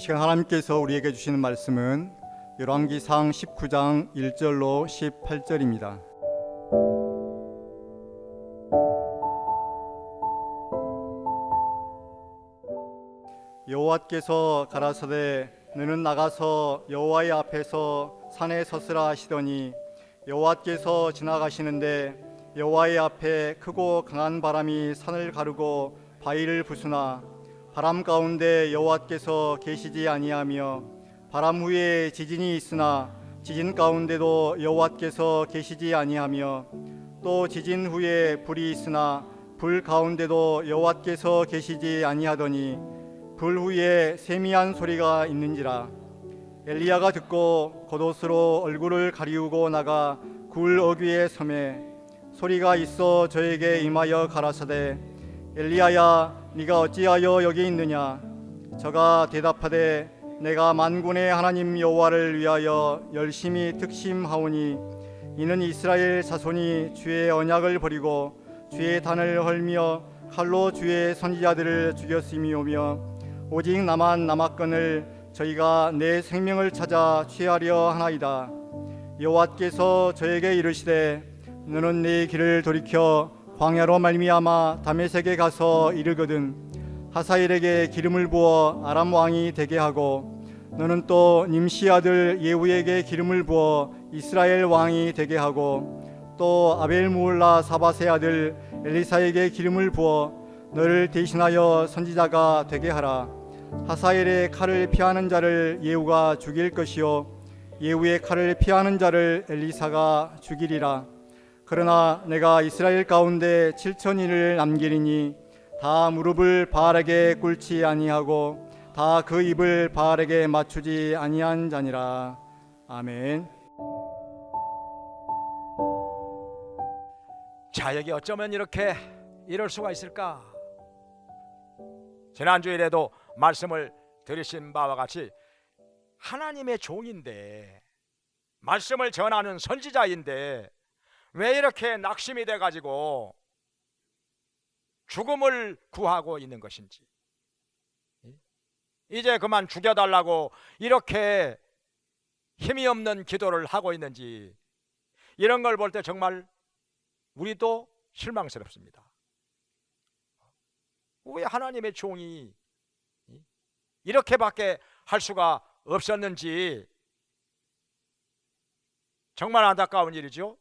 시간 하나님께서 우리에게 주시는 말씀은 열왕기상 19장 1절로 18절입니다. 여호와께서 가라사대 너는 나가서 여호와의 앞에서 산에 섰으라 하시더니 여호와께서 지나가시는데 여호와의 앞에 크고 강한 바람이 산을 가르고 바위를 부수나 바람 가운데 여호와께서 계시지 아니하며 바람 후에 지진이 있으나 지진 가운데도 여호와께서 계시지 아니하며 또 지진 후에 불이 있으나 불 가운데도 여호와께서 계시지 아니하더니 불 후에 세미한 소리가 있는지라. 엘리야가 듣고 겉옷으로 얼굴을 가리우고 나가 굴 어귀에 서매 소리가 있어 저에게 임하여 가라사대 엘리야야 네가 어찌하여 여기 있느냐. 저가 대답하되 내가 만군의 하나님 여호와를 위하여 열심히 특심하오니 이는 이스라엘 자손이 주의 언약을 버리고 주의 단을 헐며 칼로 주의 선지자들을 죽였음이오며 오직 나만 남았거늘 저희가 내 생명을 찾아 취하려 하나이다. 여호와께서 저에게 이르시되 너는 네 길을 돌이켜 광야로 말미암아 다메섹에 가서 이르거든 하사엘에게 기름을 부어 아람 왕이 되게 하고 너는 또 님시 아들 예후에게 기름을 부어 이스라엘 왕이 되게 하고 또 아벨무올라 사밧의 아들 엘리사에게 기름을 부어 너를 대신하여 선지자가 되게 하라. 하사엘의 칼을 피하는 자를 예후가 죽일 것이요 예후의 칼을 피하는 자를 엘리사가 죽이리라. 그러나 내가 이스라엘 가운데 7,000인을 남기리니 다 무릎을 바알에게 꿇지 아니하고 다 그 입을 바알에게 맞추지 아니한 자니라. 아멘. 자, 여기 어쩌면 이렇게 이럴 수가 있을까? 지난주일에도 말씀을 들으신 바와 같이 하나님의 종인데 말씀을 전하는 선지자인데 왜 이렇게 낙심이 돼가지고 죽음을 구하고 있는 것인지, 이제 그만 죽여달라고 이렇게 힘이 없는 기도를 하고 있는지, 이런 걸 볼 때 정말 우리도 실망스럽습니다. 왜 하나님의 종이 이렇게밖에 할 수가 없었는지 정말 안타까운 일이죠.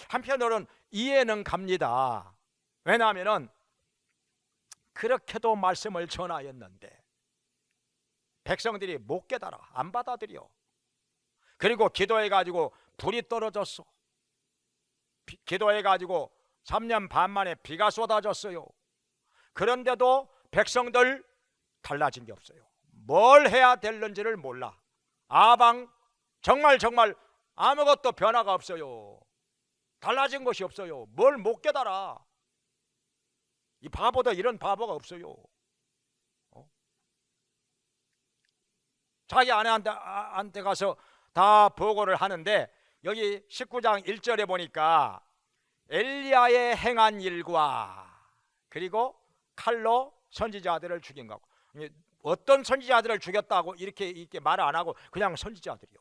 한편으로는 이해는 갑니다. 왜냐하면 그렇게도 말씀을 전하였는데 백성들이 못 깨달아, 안 받아들여. 그리고 기도해가지고 불이 떨어졌어. 기도해가지고 3년 반 만에 비가 쏟아졌어요. 그런데도 백성들 달라진 게 없어요. 뭘 해야 될는지를 몰라. 아방 정말 아무것도 변화가 없어요. 달라진 것이 없어요. 뭘 못 깨달아. 이 바보도 이런 바보가 없어요. 자기 아내한테 가서 다 보고를 하는데 여기 19장 1절에 보니까 엘리야의 행한 일과 그리고 칼로 선지자들을 죽인 거고, 어떤 선지자들을 죽였다고 이렇게 말을 안 하고 그냥 선지자들이요.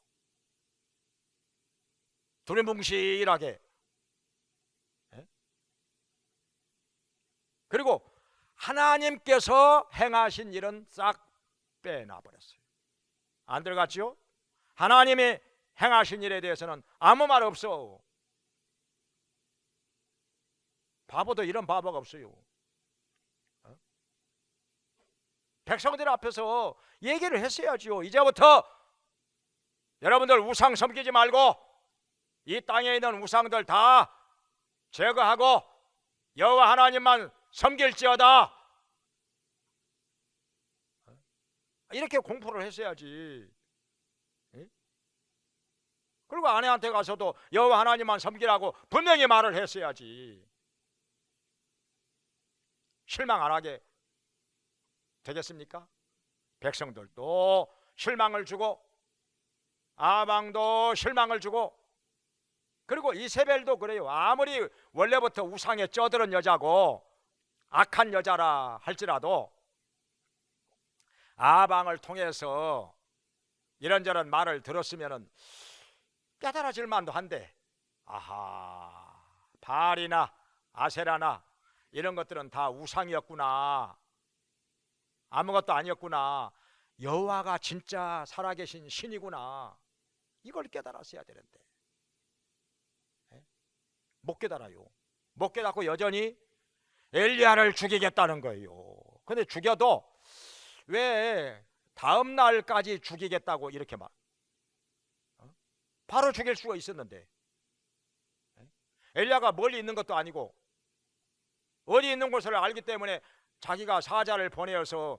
두리뭉실하게. 그리고 하나님께서 행하신 일은 싹 빼놔버렸어요. 안 들어갔죠? 하나님이 행하신 일에 대해서는 아무 말 없어. 바보도 이런 바보가 없어요. 백성들 앞에서 얘기를 했어야죠. 이제부터 여러분들 우상 섬기지 말고 이 땅에 있는 우상들 다 제거하고 여호와 하나님만 섬길지어다. 이렇게 공포를 했어야지. 그리고 아내한테 가서도 여호와 하나님만 섬기라고 분명히 말을 했어야지. 실망 안 하게 되겠습니까? 백성들도 실망을 주고 아방도 실망을 주고, 그리고 이세벨도 그래요. 아무리 원래부터 우상에 쩌들은 여자고 악한 여자라 할지라도 아방을 통해서 이런저런 말을 들었으면 깨달아질 만도 한데, 아하, 바알이나 아세라나 이런 것들은 다 우상이었구나, 아무것도 아니었구나, 여호와가 진짜 살아계신 신이구나, 이걸 깨달았어야 되는데 못 깨달아요. 못 깨닫고 여전히 엘리야를 죽이겠다는 거예요. 근데 죽여도 왜 다음 날까지 죽이겠다고 이렇게 말, 바로 죽일 수가 있었는데, 엘리야가 멀리 있는 것도 아니고 어디 있는 곳을 알기 때문에 자기가 사자를 보내어서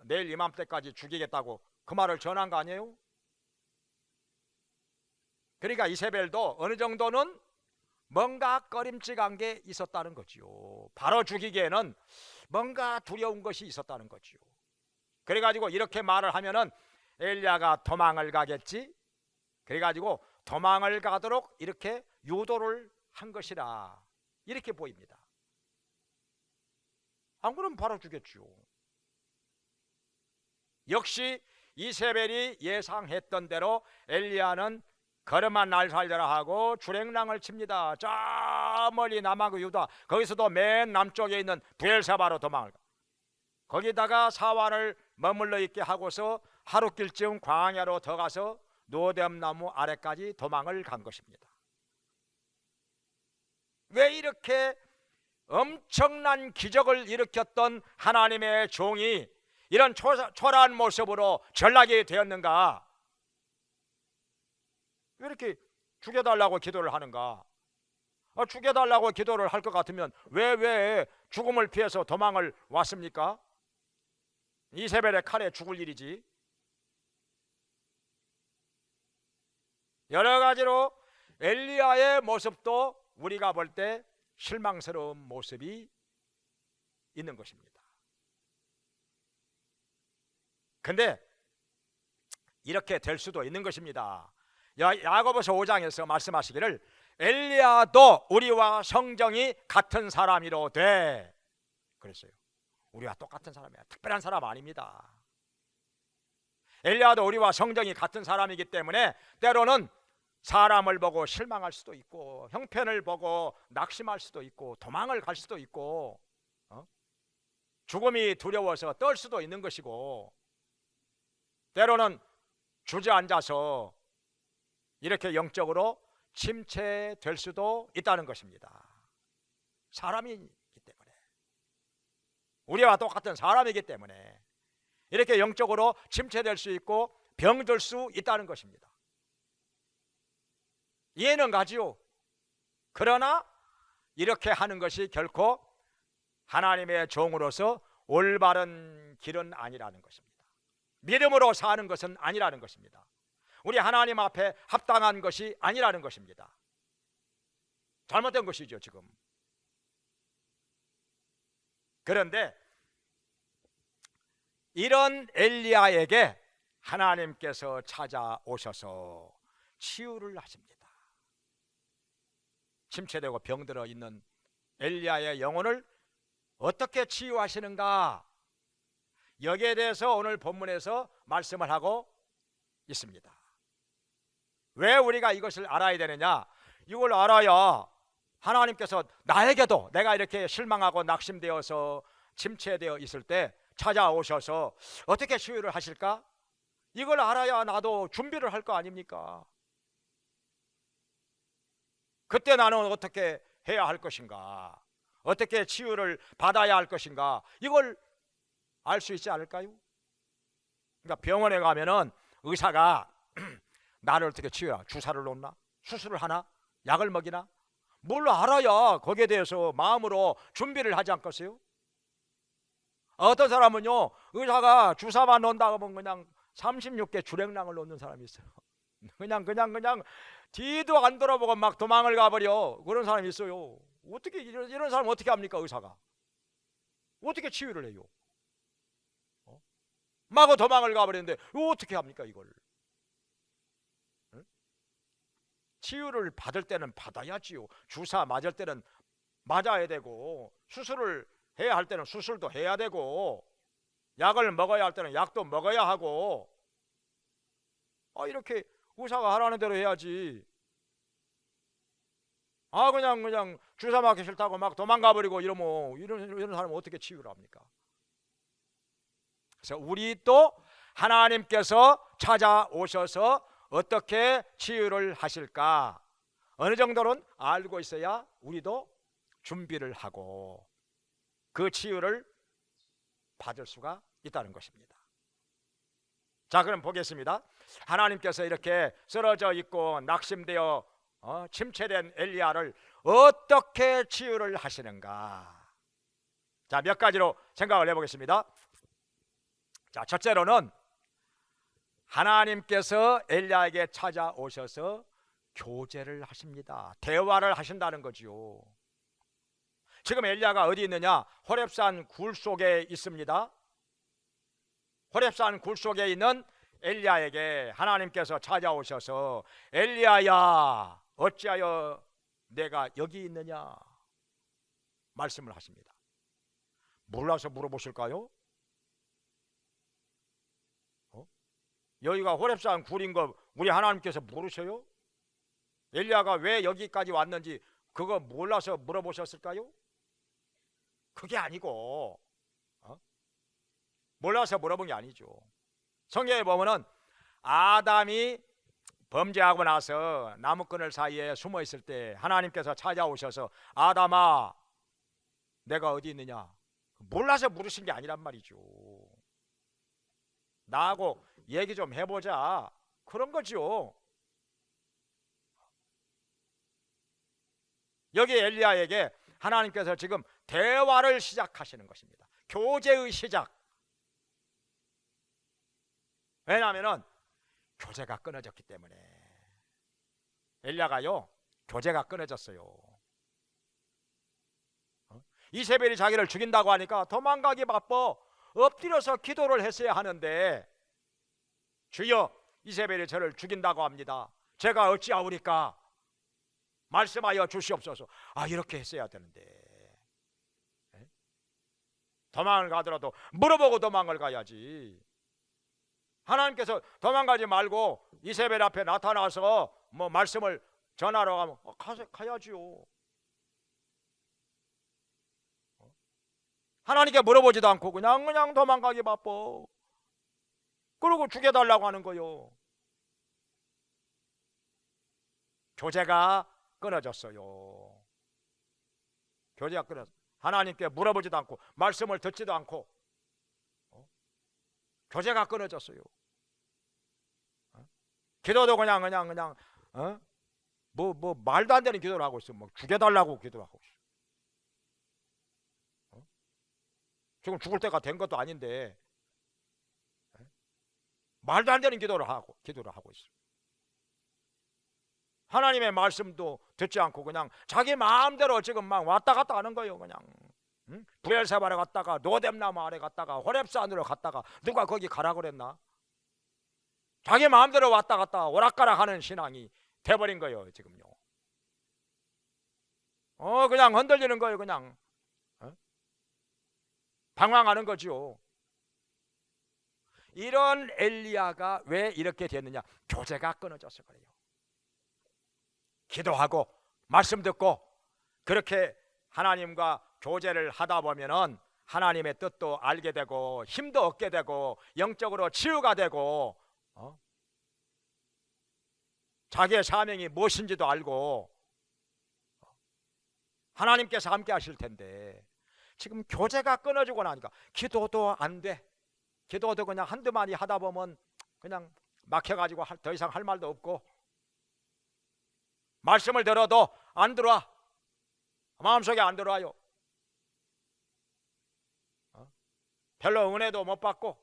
내일 이맘때까지 죽이겠다고 그 말을 전한 거 아니에요? 그러니까 이세벨도 어느 정도는 뭔가 꺼림칙한 게 있었다는 거지요. 바로 죽이기에는 뭔가 두려운 것이 있었다는 거지요. 그래가지고 이렇게 말을 하면은 엘리야가 도망을 가겠지. 그래가지고 도망을 가도록 이렇게 유도를 한 것이라 이렇게 보입니다. 안 그러면 바로 죽였지요. 역시 이세벨이 예상했던 대로 엘리야는 걸음만 날 살려라 하고 주랭랑을 칩니다. 저 멀리 남하고 유다, 거기서도 맨 남쪽에 있는 부엘사바로 도망을 가. 거기다가 사환을 머물러 있게 하고서 하루길쯤 광야로 더 가서 노뎀나무 아래까지 도망을 간 것입니다. 왜 이렇게 엄청난 기적을 일으켰던 하나님의 종이 이런 초라한 모습으로 전락이 되었는가? 왜 이렇게 죽여달라고 기도를 하는가? 죽여달라고 기도를 할 것 같으면 왜 죽음을 피해서 도망을 왔습니까? 이세벨의 칼에 죽을 일이지. 여러 가지로 엘리야의 모습도 우리가 볼 때 실망스러운 모습이 있는 것입니다. 근데 이렇게 될 수도 있는 것입니다. 야고보서 5장에서 말씀하시기를 엘리야도 우리와 성정이 같은 사람이로 돼 그랬어요. 우리와 똑같은 사람이야. 특별한 사람 아닙니다. 엘리야도 우리와 성정이 같은 사람이기 때문에 때로는 사람을 보고 실망할 수도 있고, 형편을 보고 낙심할 수도 있고, 도망을 갈 수도 있고, 죽음이 두려워서 떨 수도 있는 것이고, 때로는 주저앉아서 이렇게 영적으로 침체될 수도 있다는 것입니다. 사람이기 때문에, 우리와 똑같은 사람이기 때문에 이렇게 영적으로 침체될 수 있고 병들 수 있다는 것입니다. 이해는 가지요. 그러나 이렇게 하는 것이 결코 하나님의 종으로서 올바른 길은 아니라는 것입니다. 믿음으로 사는 것은 아니라는 것입니다. 우리 하나님 앞에 합당한 것이 아니라는 것입니다. 잘못된 것이죠 지금. 그런데 이런 엘리야에게 하나님께서 찾아오셔서 치유를 하십니다. 침체되고 병들어 있는 엘리야의 영혼을 어떻게 치유하시는가, 여기에 대해서 오늘 본문에서 말씀을 하고 있습니다. 왜 우리가 이것을 알아야 되느냐? 이걸 알아야 하나님께서 나에게도 내가 이렇게 실망하고 낙심되어서 침체되어 있을 때 찾아오셔서 어떻게 치유를 하실까? 이걸 알아야 나도 준비를 할 거 아닙니까? 그때 나는 어떻게 해야 할 것인가, 어떻게 치유를 받아야 할 것인가, 이걸 알 수 있지 않을까요? 그러니까 병원에 가면은 의사가 나를 어떻게 치유해? 주사를 놓나? 수술을 하나? 약을 먹이나? 뭘 알아야 거기에 대해서 마음으로 준비를 하지 않겠어요? 어떤 사람은요, 의사가 주사만 놓는다고 하면 그냥 36개 주랭랑을 놓는 사람이 있어요. 그냥 뒤도 안 돌아보고 막 도망을 가버려. 그런 사람이 있어요. 어떻게 이런 사람 어떻게 합니까? 의사가 어떻게 치유를 해요? 마구 도망을 가버리는데 어떻게 합니까 이걸? 치유를 받을 때는 받아야지요. 주사 맞을 때는 맞아야 되고, 수술을 해야 할 때는 수술도 해야 되고, 약을 먹어야 할 때는 약도 먹어야 하고, 이렇게 의사가 하라는 대로 해야지. 그냥 주사 맞기 싫다고 막 도망가 버리고 이러면 이런 사람은 어떻게 치유를 합니까? 그래서 우리 또 하나님께서 찾아오셔서 어떻게 치유를 하실까 어느 정도는 알고 있어야 우리도 준비를 하고 그 치유를 받을 수가 있다는 것입니다. 자, 그럼 보겠습니다. 하나님께서 이렇게 쓰러져 있고 낙심되어 침체된 엘리야를 어떻게 치유를 하시는가? 자, 몇 가지로 생각을 해보겠습니다. 자, 첫째로는 하나님께서 엘리야에게 찾아오셔서 교제를 하십니다. 대화를 하신다는 거지요. 지금 엘리야가 어디 있느냐? 호렙산 굴 속에 있습니다. 호렙산 굴 속에 있는 엘리야에게 하나님께서 찾아오셔서 엘리야야 어찌하여 내가 여기 있느냐 말씀을 하십니다. 몰라서 물어보실까요? 여기가 호렙산 굴인 거 우리 하나님께서 모르셔요? 엘리야가 왜 여기까지 왔는지 그거 몰라서 물어보셨을까요? 그게 아니고 몰라서 물어본 게 아니죠. 성경에 보면은 아담이 범죄하고 나서 나무그늘 사이에 숨어 있을 때 하나님께서 찾아오셔서 아담아 내가 어디 있느냐 몰라서 물으신 게 아니란 말이죠. 나하고 얘기 좀 해보자 그런 거죠. 여기 엘리야에게 하나님께서 지금 대화를 시작하시는 것입니다. 교제의 시작. 왜냐하면 교제가 끊어졌기 때문에. 엘리야가요 교제가 끊어졌어요. 이세벨이 자기를 죽인다고 하니까 도망가기 바빠 엎드려서 기도를 했어야 하는데 주여 이세벨이 저를 죽인다고 합니다. 제가 어찌하오리까 말씀하여 주시옵소서. 이렇게 했어야 되는데 도망을 가더라도 물어보고 도망을 가야지. 하나님께서 도망가지 말고 이세벨 앞에 나타나서 뭐 말씀을 전하러 가면 가야지요. 하나님께 물어보지도 않고 그냥 도망가기 바빠. 그러고 죽여달라고 하는 거요. 교제가 끊어졌어요. 교제가 끊어졌어요. 하나님께 물어보지도 않고 말씀을 듣지도 않고 교제가 끊어졌어요. 기도도 그냥 뭐 말도 안 되는 기도를 하고 있어. 뭐 죽여달라고 기도하고 있어. 지금 죽을 때가 된 것도 아닌데 말도 안 되는 기도를 하고 있어. 하나님의 말씀도 듣지 않고 그냥 자기 마음대로 지금 막 왔다 갔다 하는 거예요. 그냥 부엘세바에 갔다가 노뎀나무 아래 갔다가 호렙산으로 갔다가 누가 거기 가라 그랬나? 자기 마음대로 왔다 갔다 오락가락 하는 신앙이 돼버린 거예요. 지금요. 그냥 흔들리는 거예요. 그냥 방황하는 거죠. 이런 엘리야가 왜 이렇게 됐느냐? 교제가 끊어져서 그래요. 기도하고 말씀 듣고 그렇게 하나님과 교제를 하다 보면은 하나님의 뜻도 알게 되고 힘도 얻게 되고 영적으로 치유가 되고 자기의 사명이 무엇인지도 알고 하나님께서 함께 하실 텐데 지금 교제가 끊어지고 나니까 기도도 안 돼. 기도도 그냥 한두 마디 하다 보면 그냥 막혀가지고 더 이상 할 말도 없고 말씀을 들어도 안 들어와. 마음속에 안 들어와요. 별로 은혜도 못 받고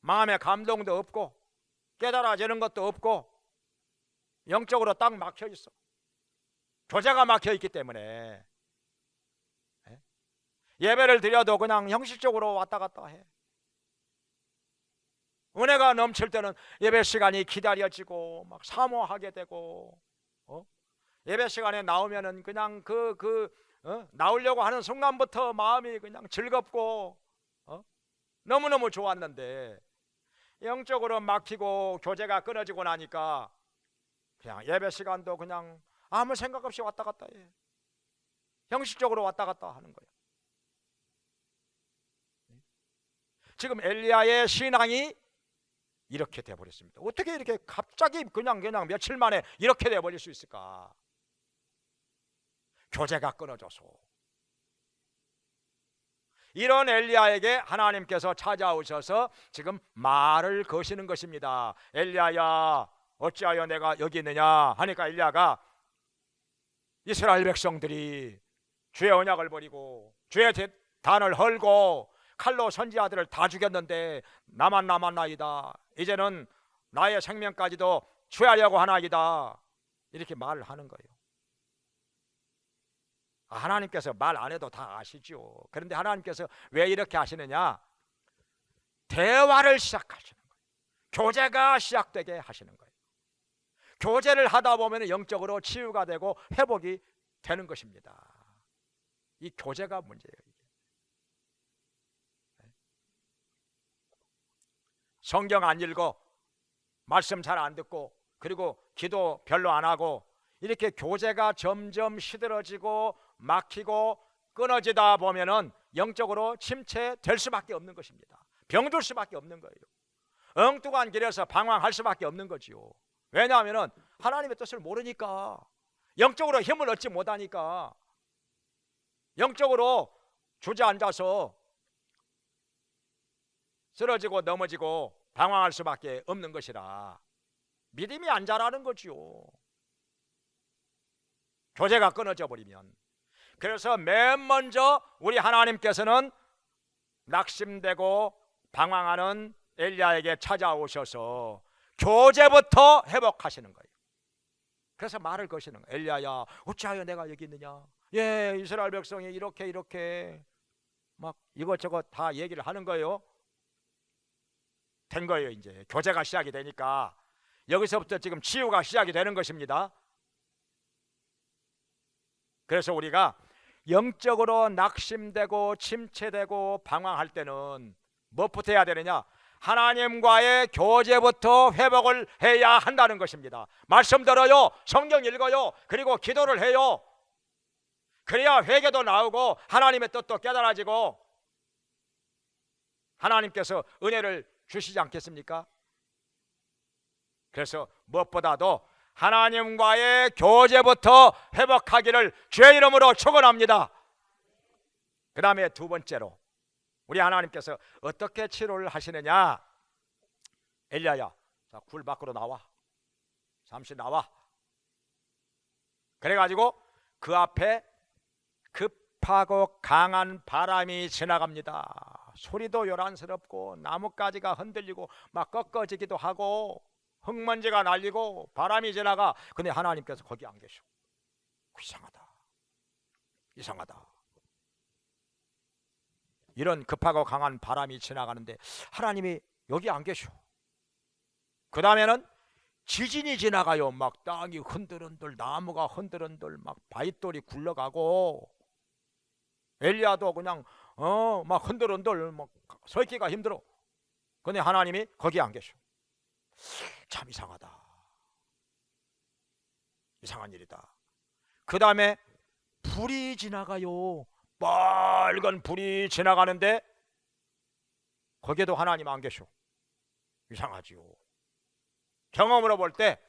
마음의 감동도 없고 깨달아지는 것도 없고 영적으로 딱 막혀 있어. 교제가 막혀 있기 때문에 예배를 드려도 그냥 형식적으로 왔다 갔다 해. 은혜가 넘칠 때는 예배 시간이 기다려지고 막 사모하게 되고 예배 시간에 나오면은 그냥 나오려고 하는 순간부터 마음이 그냥 즐겁고 너무너무 좋았는데 영적으로 막히고 교제가 끊어지고 나니까 그냥 예배 시간도 그냥 아무 생각 없이 왔다 갔다 해. 형식적으로 왔다 갔다 하는 거예요. 지금 엘리야의 신앙이 이렇게 돼버렸습니다. 어떻게 이렇게 갑자기 그냥 며칠 만에 이렇게 돼버릴 수 있을까? 교제가 끊어져서. 이런 엘리야에게 하나님께서 찾아오셔서 지금 말을 거시는 것입니다. 엘리야야, 어찌하여 내가 여기 있느냐 하니까 엘리야가 이스라엘 백성들이 주의 언약을 버리고 주의 단을 헐고 칼로 선지자들을 다 죽였는데 나만 남았나이다. 이제는 나의 생명까지도 취하려고 하나이다. 이렇게 말을 하는 거예요. 하나님께서 말 안 해도 다 아시죠. 그런데 하나님께서 왜 이렇게 하시느냐? 대화를 시작하시는 거예요. 교제가 시작되게 하시는 거예요. 교제를 하다 보면 영적으로 치유가 되고 회복이 되는 것입니다. 이 교제가 문제예요. 성경 안 읽어, 말씀 잘 안 듣고, 그리고 기도 별로 안 하고, 이렇게 교제가 점점 시들어지고 막히고 끊어지다 보면은 영적으로 침체될 수밖에 없는 것입니다. 병들 수밖에 없는 거예요. 엉뚱한 길에서 방황할 수밖에 없는 거지요. 왜냐하면은 하나님의 뜻을 모르니까, 영적으로 힘을 얻지 못하니까, 영적으로 주저앉아서 쓰러지고 넘어지고 방황할 수밖에 없는 것이라 믿음이 안 자라는 거지요. 교제가 끊어져 버리면. 그래서 맨 먼저 우리 하나님께서는 낙심되고 방황하는 엘리야에게 찾아오셔서 교제부터 회복하시는 거예요. 그래서 말을 거시는 거예요. 엘리야야, 어찌하여 내가 여기 있느냐? 예, 이스라엘 백성이 이렇게 막 이것저것 다 얘기를 하는 거예요. 된 거예요. 이제 교제가 시작이 되니까 여기서부터 지금 치유가 시작이 되는 것입니다. 그래서 우리가 영적으로 낙심되고 침체되고 방황할 때는 무엇부터 해야 되느냐? 하나님과의 교제부터 회복을 해야 한다는 것입니다. 말씀 들어요, 성경 읽어요, 그리고 기도를 해요. 그래야 회개도 나오고 하나님의 뜻도 깨달아지고 하나님께서 은혜를 주시지 않겠습니까? 그래서 무엇보다도 하나님과의 교제부터 회복하기를 주의 이름으로 축원합니다. 그 다음에 두 번째로 우리 하나님께서 어떻게 치료를 하시느냐? 엘리야야, 자, 굴 밖으로 나와. 잠시 나와. 그래가지고 그 앞에 급하고 강한 바람이 지나갑니다. 소리도 요란스럽고 나뭇가지가 흔들리고 막 꺾어지기도 하고 흙먼지가 날리고 바람이 지나가. 근데 하나님께서 거기 안 계셔. 이상하다. 이런 급하고 강한 바람이 지나가는데 하나님이 여기 안 계셔. 그 다음에는 지진이 지나가요. 막 땅이 흔들흔들, 나무가 흔들흔들, 막 바위돌이 굴러가고 엘리야도 그냥 막 흔들흔들, 막 서 있기가 힘들어. 근데 하나님이 거기 안 계셔. 참 이상하다. 이상한 일이다. 그 다음에 불이 지나가요. 빨간 불이 지나가는데 거기에도 하나님 안 계셔. 이상하지요. 경험으로 볼 때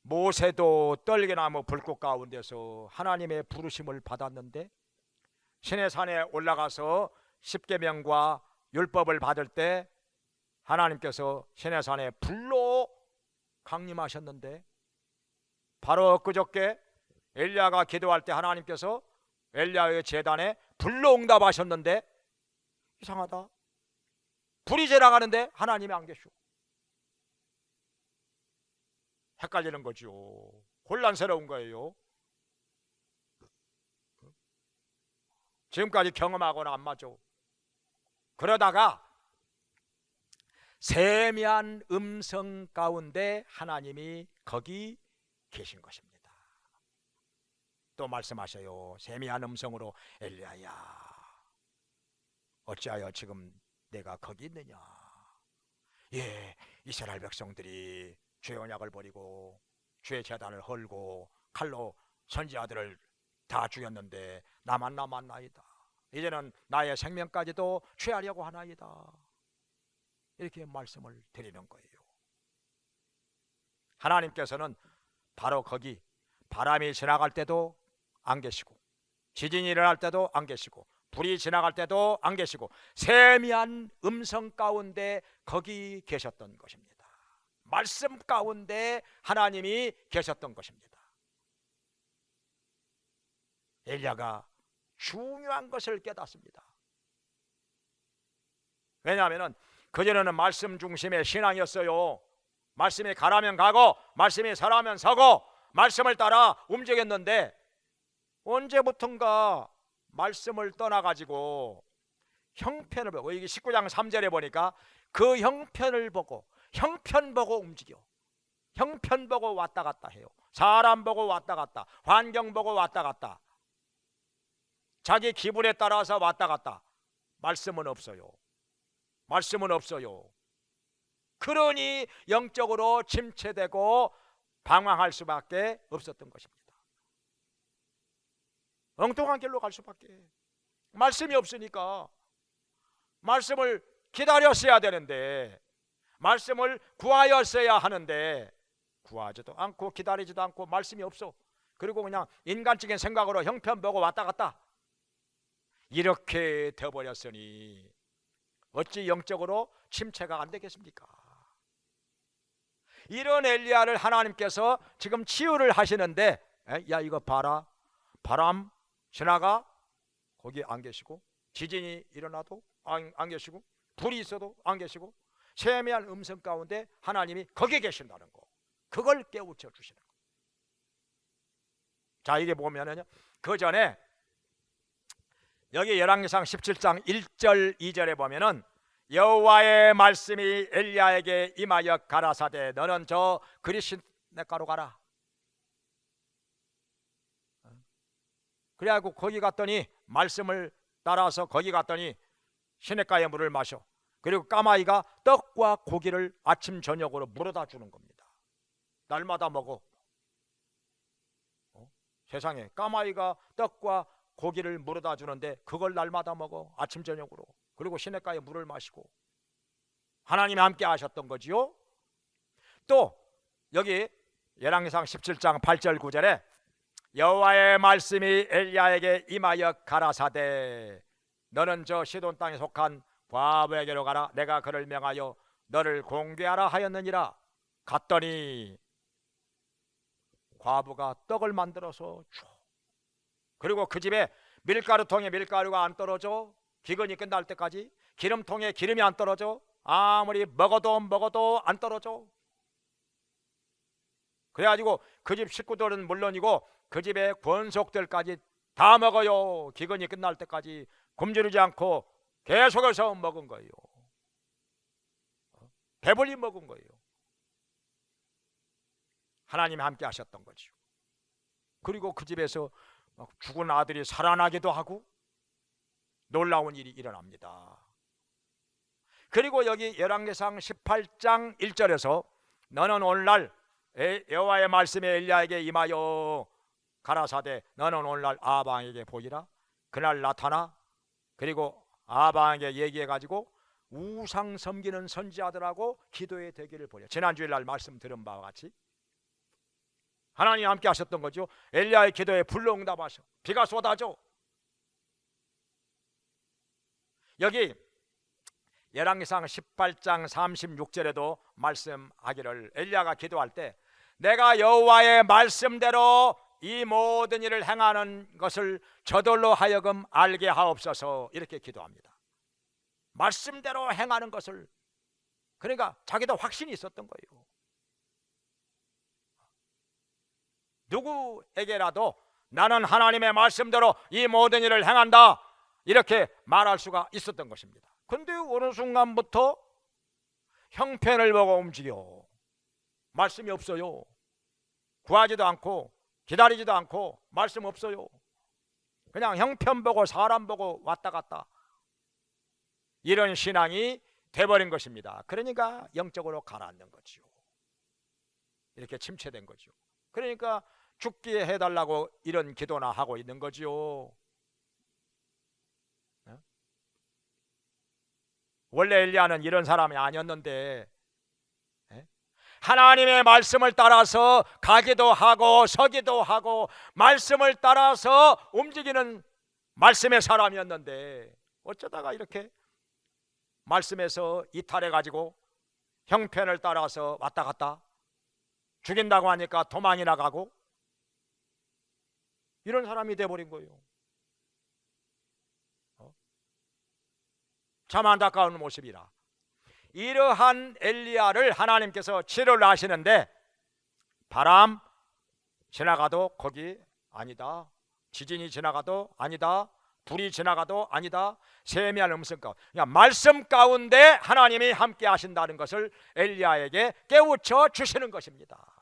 모세도 떨기나무 불꽃 가운데서 하나님의 부르심을 받았는데 시내 산에 올라가서 십계명과 율법을 받을 때 하나님께서 시내 산에 불로 강림하셨는데 바로 엊그저께 엘리야가 기도할 때 하나님께서 엘리야의 제단에 불로 응답하셨는데 이상하다. 불이 지나가는데 하나님이 안 계셔. 헷갈리는 거죠. 혼란스러운 거예요. 지금까지 경험하고는 안 맞아. 그러다가 세미한 음성 가운데 하나님이 거기 계신 것입니다. 또 말씀하셔요. 세미한 음성으로 엘리야야, 어찌하여 지금 내가 거기 있느냐? 예, 이스라엘 백성들이 주의 언약을 버리고 주의 제단을 헐고 칼로 선지자들을 다 죽였는데 나만 남았나이다. 이제는 나의 생명까지도 취하려고 하나이다. 이렇게 말씀을 드리는 거예요. 하나님께서는 바로 거기 바람이 지나갈 때도 안 계시고 지진이 일어날 때도 안 계시고 불이 지나갈 때도 안 계시고 세미한 음성 가운데 거기 계셨던 것입니다. 말씀 가운데 하나님이 계셨던 것입니다. 엘리야가 중요한 것을 깨닫습니다. 왜냐하면 그전에는 말씀 중심의 신앙이었어요. 말씀이 가라면 가고 말씀이 서라면 서고 말씀을 따라 움직였는데 언제부턴가 말씀을 떠나가지고 형편을 보고, 여기 19장 3절에 보니까 그 형편을 보고 형편 보고 움직여, 형편 보고 왔다 갔다 해요. 사람 보고 왔다 갔다, 환경 보고 왔다 갔다, 자기 기분에 따라서 왔다 갔다. 말씀은 없어요. 말씀은 없어요. 그러니 영적으로 침체되고 방황할 수밖에 없었던 것입니다. 엉뚱한 길로 갈 수밖에. 말씀이 없으니까 말씀을 기다렸어야 되는데, 말씀을 구하였어야 하는데 구하지도 않고 기다리지도 않고 말씀이 없어. 그리고 그냥 인간적인 생각으로 형편 보고 왔다 갔다 이렇게 되어버렸으니 어찌 영적으로 침체가 안 되겠습니까? 이런 엘리야를 하나님께서 지금 치유를 하시는데, 야 이거 봐라, 바람 지나가, 거기 안 계시고, 지진이 일어나도 안 계시고, 불이 있어도 안 계시고, 세미한 음성 가운데 하나님이 거기 계신다는 거, 그걸 깨우쳐 주시는 거. 자, 이게 보면은요, 그 전에 여기 열왕기상 17장 1절 2절에 보면은 여호와의 말씀이 엘리야에게 임하여 가라사대 너는 저 그리시네가로 가라. 그래갖고 거기 갔더니, 말씀을 따라서 거기 갔더니 시냇가의 물을 마셔. 그리고 까마귀가 떡과 고기를 아침 저녁으로 물어다 주는 겁니다. 날마다 먹어. 세상에 까마귀가 떡과 고기를 물어다 주는데 그걸 날마다 먹어, 아침 저녁으로. 그리고 시냇가의 물을 마시고 하나님이 함께 하셨던 거지요. 또 여기 열왕기상 17장 8절 9절에 여호와의 말씀이 엘리야에게 임하여 가라사대 너는 저 시돈 땅에 속한 과부에게로 가라. 내가 그를 명하여 너를 공개하라 하였느니라. 갔더니 과부가 떡을 만들어서 줘. 그리고 그 집에 밀가루통에 밀가루가 안 떨어져. 기근이 끝날 때까지 기름통에 기름이 안 떨어져. 아무리 먹어도 안 떨어져. 그래가지고 그 집 식구들은 물론이고 그 집의 권속들까지 다 먹어요. 기근이 끝날 때까지 굶주리지 않고 계속해서 먹은 거예요. 배불리 먹은 거예요. 하나님이 함께 하셨던 거죠. 그리고 그 집에서 죽은 아들이 살아나기도 하고 놀라운 일이 일어납니다. 그리고 여기 열왕기상 18장 1절에서 너는 오늘날 여호와의 말씀이 엘리야에게 임하여 가라사대 너는 오늘날 아방에게 보이라. 그날 나타나. 그리고 아방에게 얘기해가지고 우상 섬기는 선지자들하고 기도의 대기를 벌여. 지난주일 날 말씀 들은 바와 같이 하나님 함께 하셨던 거죠. 엘리야의 기도에 불로 응답하셔. 비가 쏟아져. 여기 열왕기상 18장 36절에도 말씀하기를, 엘리야가 기도할 때 내가 여호와의 말씀대로 이 모든 일을 행하는 것을 저들로 하여금 알게 하옵소서, 이렇게 기도합니다. 말씀대로 행하는 것을. 그러니까 자기도 확신이 있었던 거예요. 누구에게라도 나는 하나님의 말씀대로 이 모든 일을 행한다, 이렇게 말할 수가 있었던 것입니다. 근데 어느 순간부터 형편을 보고 움직여. 말씀이 없어요. 구하지도 않고 기다리지도 않고 말씀 없어요. 그냥 형편 보고 사람 보고 왔다 갔다. 이런 신앙이 돼버린 것입니다. 그러니까 영적으로 가라앉는 거죠. 이렇게 침체된 거죠. 그러니까 죽게 해달라고 이런 기도나 하고 있는 거죠. 원래 엘리야는 이런 사람이 아니었는데 하나님의 말씀을 따라서 가기도 하고 서기도 하고 말씀을 따라서 움직이는 말씀의 사람이었는데 어쩌다가 이렇게 말씀에서 이탈해 가지고 형편을 따라서 왔다 갔다 죽인다고 하니까 도망이 나가고 이런 사람이 돼버린 거예요. 참 안타까운 모습이라. 이러한 엘리야를 하나님께서 치료를 하시는데 바람 지나가도 거기 아니다, 지진이 지나가도 아니다, 불이 지나가도 아니다, 세미한 음성 가운데, 그러니까 말씀 가운데 하나님이 함께 하신다는 것을 엘리야에게 깨우쳐 주시는 것입니다.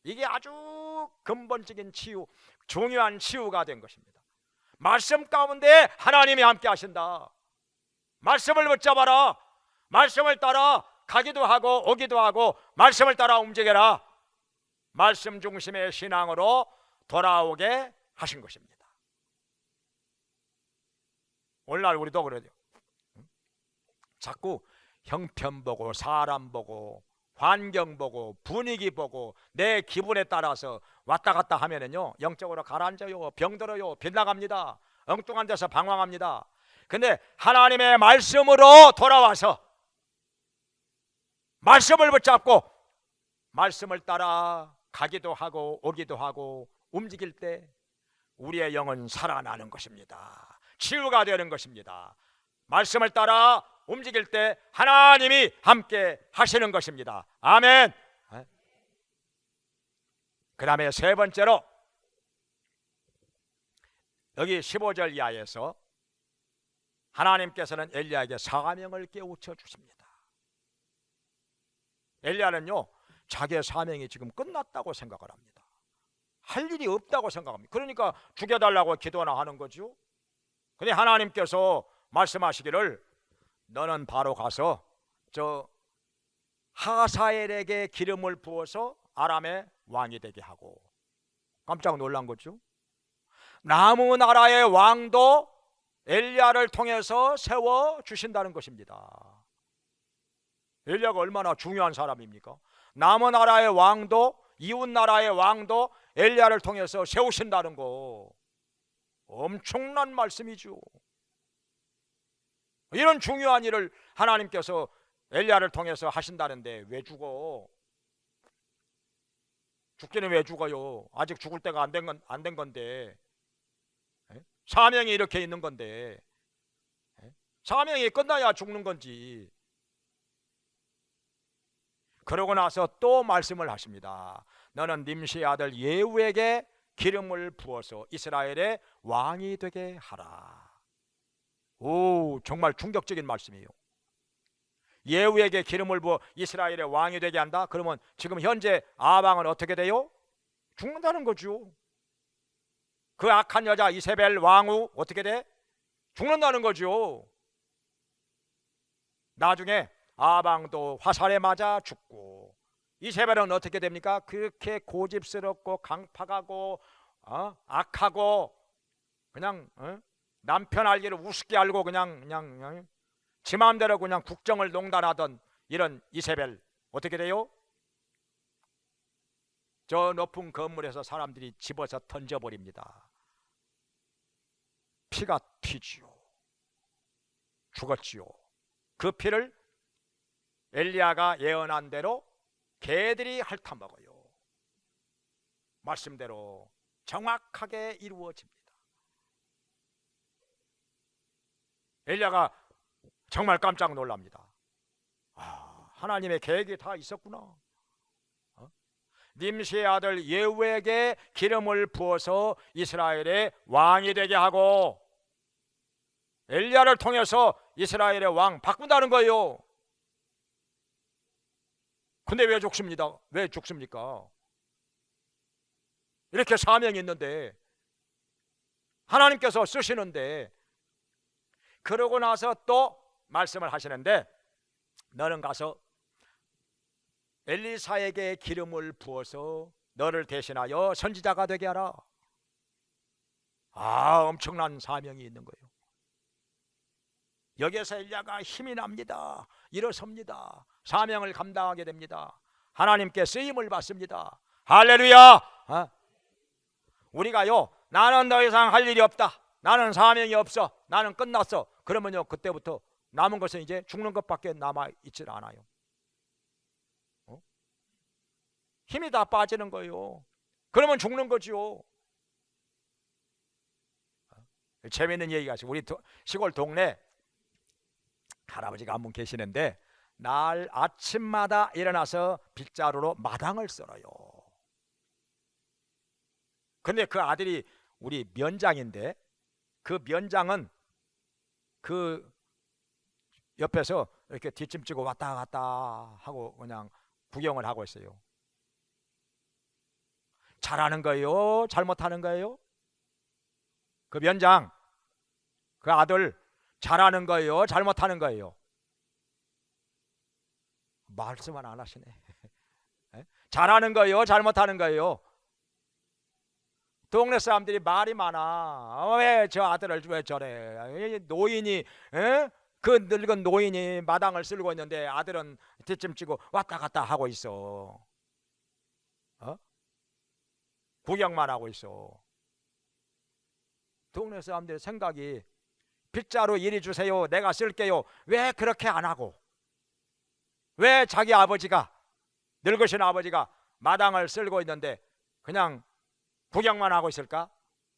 이게 아주 근본적인 치유, 중요한 치유가 된 것입니다. 말씀 가운데 하나님이 함께 하신다. 말씀을 붙잡아라. 말씀을 따라 가기도 하고 오기도 하고 말씀을 따라 움직여라. 말씀 중심의 신앙으로 돌아오게 하신 것입니다. 오늘날 우리도 그래요. 자꾸 형편 보고 사람 보고 환경 보고 분위기 보고 내 기분에 따라서 왔다 갔다 하면은요 영적으로 가라앉아요. 병들어요. 빗나갑니다. 엉뚱한 데서 방황합니다. 근데 하나님의 말씀으로 돌아와서 말씀을 붙잡고 말씀을 따라 가기도 하고 오기도 하고 움직일 때 우리의 영은 살아나는 것입니다. 치유가 되는 것입니다. 말씀을 따라 움직일 때 하나님이 함께 하시는 것입니다. 아멘. 그 다음에 세 번째로 여기 15절 이하에서 하나님께서는 엘리야에게 사명을 깨우쳐 주십니다. 엘리야는요 자기의 사명이 지금 끝났다고 생각을 합니다. 할 일이 없다고 생각합니다. 그러니까 죽여달라고 기도나 하는 거죠. 근데 하나님께서 말씀하시기를 너는 바로 가서 저 하사엘에게 기름을 부어서 아람의 왕이 되게 하고, 깜짝 놀란 거죠. 남은 나라의 왕도 엘리야를 통해서 세워 주신다는 것입니다. 엘리야가 얼마나 중요한 사람입니까? 남은 나라의 왕도, 이웃 나라의 왕도 엘리야를 통해서 세우신다는 거 엄청난 말씀이죠. 이런 중요한 일을 하나님께서 엘리야를 통해서 하신다는데 왜 죽어? 죽기는 왜 죽어요? 아직 죽을 때가 안 된 건데, 사명이 이렇게 있는 건데, 사명이 끝나야 죽는 건지. 그러고 나서 또 말씀을 하십니다. 너는 님시의 아들 예후에게 기름을 부어서 이스라엘의 왕이 되게 하라. 오, 정말 충격적인 말씀이에요. 예후에게 기름을 부어 이스라엘의 왕이 되게 한다? 그러면 지금 현재 아방은 어떻게 돼요? 죽는다는 거죠. 그 악한 여자 이세벨 왕후 어떻게 돼? 죽는다는 거죠. 나중에 아방도 화살에 맞아 죽고, 이세벨은 어떻게 됩니까? 그렇게 고집스럽고 강팍하고 악하고 그냥 남편 알기를 우습게 알고 그냥 지 마음대로 그냥 국정을 농단하던 이런 이세벨 어떻게 돼요? 저 높은 건물에서 사람들이 집어서 던져버립니다. 피가 튀지요. 죽었지요. 그 피를 엘리야가 예언한 대로 개들이 핥아먹어요. 말씀대로 정확하게 이루어집니다. 엘리야가 정말 깜짝 놀랍니다. 하나님의 계획이 다 있었구나. 님시의 아들 예후에게 기름을 부어서 이스라엘의 왕이 되게 하고 엘리야를 통해서 이스라엘의 왕 바꾼다는 거예요. 근데 왜 죽습니다? 왜 죽습니까? 이렇게 사명이 있는데, 하나님께서 쓰시는데 그러고 나서 또 말씀을 하시는데, 너는 가서 엘리사에게 기름을 부어서 너를 대신하여 선지자가 되게 하라. 엄청난 사명이 있는 거예요. 여기에서 엘리야가 힘이 납니다. 일어섭니다. 사명을 감당하게 됩니다. 하나님께 쓰임을 받습니다. 할렐루야. 우리가요, 나는 더 이상 할 일이 없다, 나는 사명이 없어, 나는 끝났어, 그러면요 그때부터 남은 것은 이제 죽는 것밖에 남아있질 않아요. 힘이 다 빠지는 거예요. 그러면 죽는 거죠. 재미있는 얘기가 있어요. 우리 시골 동네 할아버지가 한 분 계시는데, 날 아침마다 일어나서 빗자루로 마당을 썰어요. 근데 그 아들이 우리 면장인데, 그 면장은 그 옆에서 이렇게 뒷짐지고 왔다 갔다 하고 그냥 구경을 하고 있어요. 잘하는 거예요, 잘못하는 거예요? 그 면장, 그 아들 잘하는 거예요, 잘못하는 거예요? 말씀을 안 하시네. 잘하는 거예요, 잘못하는 거예요? 동네 사람들이 말이 많아. 왜 저 아들을 왜 저래? 노인이, 그 늙은 노인이 마당을 쓸고 있는데 아들은 뒷짐지고 왔다 갔다 하고 있어. 구경만 하고 있어. 동네 사람들의 생각이, 빗자루 이리 주세요, 내가 쓸게요, 왜 그렇게 안 하고, 왜 자기 아버지가, 늙으신 아버지가 마당을 쓸고 있는데 그냥 구경만 하고 있을까?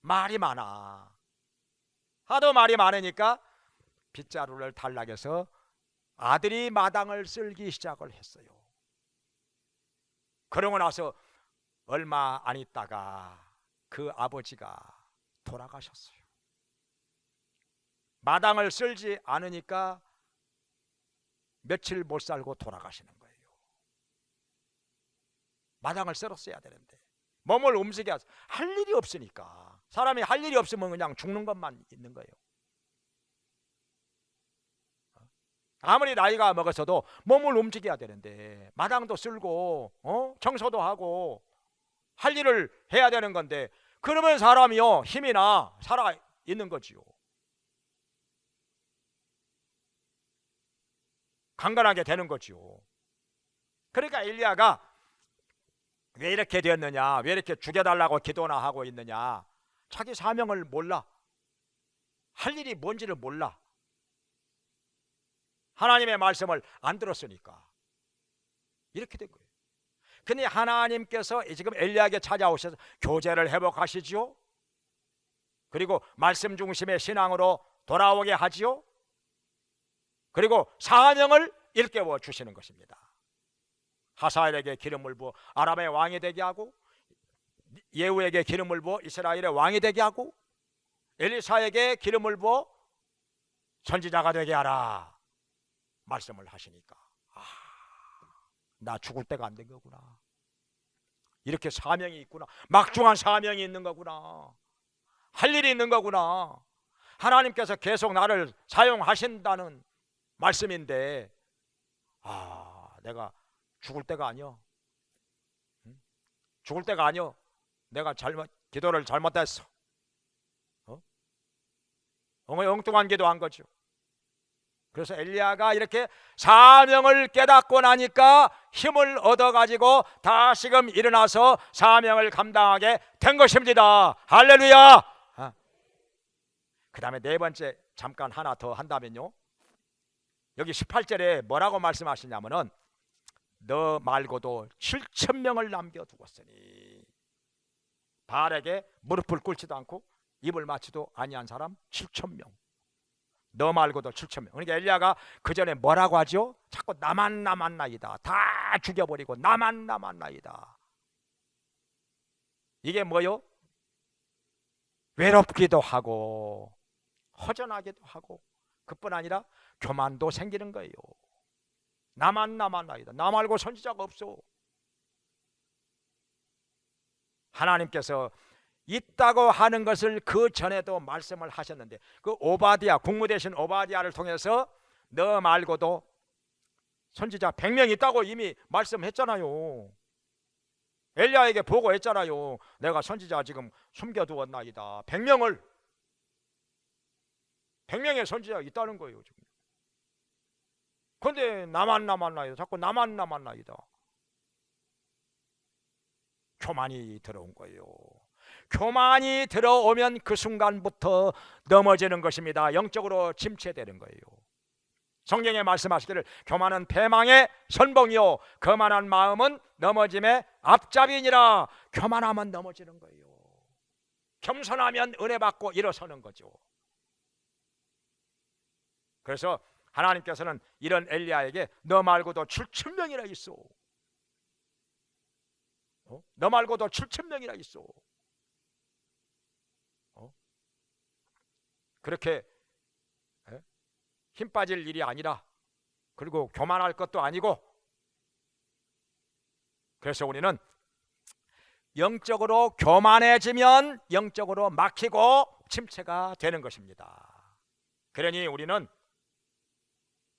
말이 많아. 하도 말이 많으니까 빗자루를 탈락해서 아들이 마당을 쓸기 시작을 했어요. 그러고 나서 얼마 안 있다가 그 아버지가 돌아가셨어요. 마당을 쓸지 않으니까 며칠 못 살고 돌아가시는 거예요. 마당을 썰었어야 되는데 몸을 움직여 할 일이 없으니까. 사람이 할 일이 없으면 그냥 죽는 것만 있는 거예요. 아무리 나이가 먹었어도 몸을 움직여야 되는데, 마당도 쓸고 청소도 하고 할 일을 해야 되는 건데, 그러면 사람이요 힘이 나 살아 있는 거지요. 강건하게 되는 거지요. 그러니까 엘리야가 왜 이렇게 되었느냐, 왜 이렇게 죽여달라고 기도나 하고 있느냐, 자기 사명을 몰라, 할 일이 뭔지를 몰라. 하나님의 말씀을 안 들었으니까 이렇게 된 거예요. 근데 하나님께서 지금 엘리야에게 찾아오셔서 교제를 회복하시지요. 그리고 말씀 중심의 신앙으로 돌아오게 하지요. 그리고 사명을 일깨워 주시는 것입니다. 하사엘에게 기름을 부어 아람의 왕이 되게 하고, 예후에게 기름을 부어 이스라엘의 왕이 되게 하고, 엘리사에게 기름을 부어 선지자가 되게 하라 말씀을 하시니까, 나 죽을 때가 안 된 거구나, 이렇게 사명이 있구나, 막중한 사명이 있는 거구나, 할 일이 있는 거구나, 하나님께서 계속 나를 사용하신다는 말씀인데, 내가 죽을 때가 아니요, 죽을 때가 아니요, 내가 기도를 잘못했어, 엉뚱한 기도한 거죠. 그래서 엘리야가 이렇게 사명을 깨닫고 나니까 힘을 얻어가지고 다시금 일어나서 사명을 감당하게 된 것입니다. 할렐루야. 그 다음에 네 번째 잠깐 하나 더 한다면요, 여기 18절에 뭐라고 말씀하시냐면은, 너 말고도 7,000명을 남겨두었으니, 바알에게 무릎을 꿇지도 않고 입을 맞지도 아니한 사람 7,000명, 너 말고도 7,000명. 그러니까 엘리야가 그 전에 뭐라고 하죠? 자꾸 나만 남았나이다, 다 죽여버리고 나만 남았나이다. 이게 뭐요? 외롭기도 하고 허전하기도 하고, 그뿐 아니라 교만도 생기는 거예요. 나만 남았나이다, 나 말고 선지자가 없어. 하나님께서 있다고 하는 것을 그 전에도 말씀을 하셨는데, 그 오바디아, 국무대신 오바디아를 통해서 너 말고도 선지자 100명 있다고 이미 말씀했잖아요. 엘리야에게 보고했잖아요. 내가 선지자 지금 숨겨두었나이다. 100명의 선지자가 있다는 거예요 지금. 그런데 나만 남았나이다. 자꾸 나만 남았나이다. 교만이 들어온 거예요. 교만이 들어오면 그 순간부터 넘어지는 것입니다. 영적으로 침체되는 거예요. 성경에 말씀하시기를 교만은 패망의 선봉이요 거만한 마음은 넘어짐의 앞잡이니라. 교만하면 넘어지는 거예요. 겸손하면 은혜 받고 일어서는 거죠. 그래서 하나님께서는 이런 엘리야에게 너 말고도 7,000명이나 있어. 너 말고도 7,000명이나 있어. 그렇게 힘 빠질 일이 아니라, 그리고 교만할 것도 아니고, 그래서 우리는 영적으로 교만해지면 영적으로 막히고 침체가 되는 것입니다. 그러니 우리는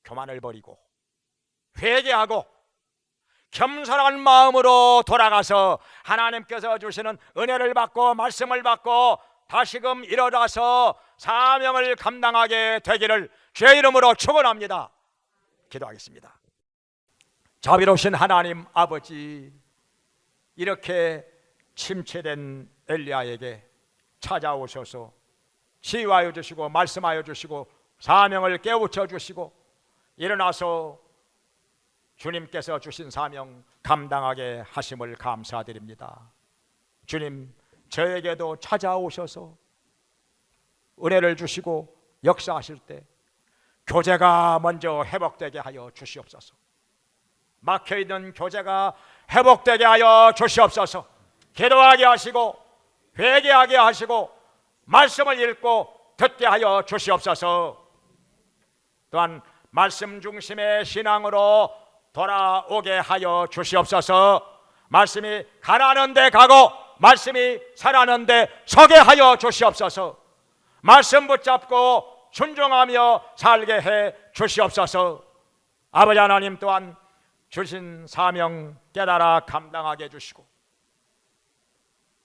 교만을 버리고 회개하고 겸손한 마음으로 돌아가서 하나님께서 주시는 은혜를 받고 말씀을 받고 다시금 일어나서 사명을 감당하게 되기를 주의 이름으로 축원합니다. 기도하겠습니다. 자비로우신 하나님 아버지, 이렇게 침체된 엘리야에게 찾아오셔서 치유하여 주시고 말씀하여 주시고 사명을 깨우쳐 주시고 일어나서 주님께서 주신 사명 감당하게 하심을 감사드립니다. 주님, 저에게도 찾아오셔서 은혜를 주시고 역사하실 때 교제가 먼저 회복되게 하여 주시옵소서. 막혀있는 교제가 회복되게 하여 주시옵소서. 기도하게 하시고 회개하게 하시고 말씀을 읽고 듣게 하여 주시옵소서. 또한 말씀 중심의 신앙으로 돌아오게 하여 주시옵소서. 말씀이 가라는 데 가고 말씀이 서라는 데 서게 하여 주시옵소서. 말씀 붙잡고 순종하며 살게 해 주시옵소서. 아버지 하나님, 또한 주신 사명 깨달아 감당하게 해주시고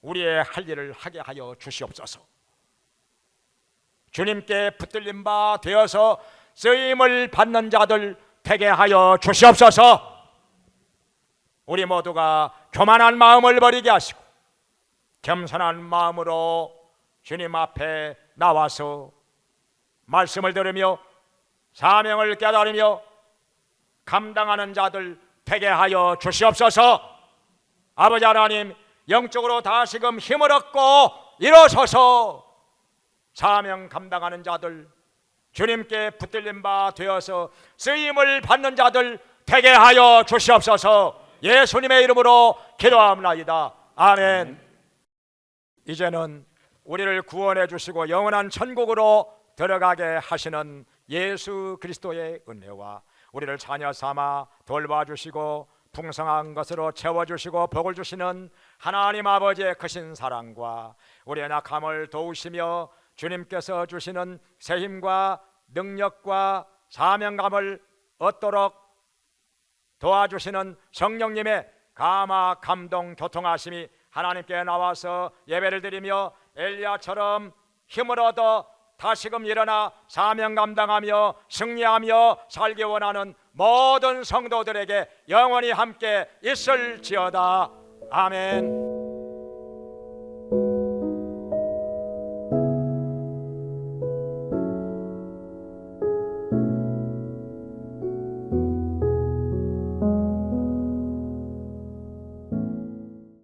우리의 할 일을 하게 하여 주시옵소서. 주님께 붙들린 바 되어서 쓰임을 받는 자들 되게 하여 주시옵소서. 우리 모두가 교만한 마음을 버리게 하시고 겸손한 마음으로 주님 앞에 나와서 말씀을 들으며 사명을 깨달으며 감당하는 자들 되게 하여 주시옵소서. 아버지 하나님, 영적으로 다시금 힘을 얻고 일어서서 사명 감당하는 자들, 주님께 붙들린 바 되어서 쓰임을 받는 자들 되게 하여 주시옵소서. 예수님의 이름으로 기도합니다. 아멘. 이제는 우리를 구원해 주시고 영원한 천국으로 들어가게 하시는 예수 그리스도의 은혜와 우리를 자녀 삼아 돌봐주시고 풍성한 것으로 채워주시고 복을 주시는 하나님 아버지의 크신 사랑과 우리의 낙함을 도우시며 주님께서 주시는 새 힘과 능력과 사명감을 얻도록 도와주시는 성령님의 감화 감동 교통하심이 하나님께 나와서 예배를 드리며 엘리야처럼 힘을 얻어 다시금 일어나 사명 감당하며 승리하며 살기 원하는 모든 성도들에게 영원히 함께 있을지어다. 아멘.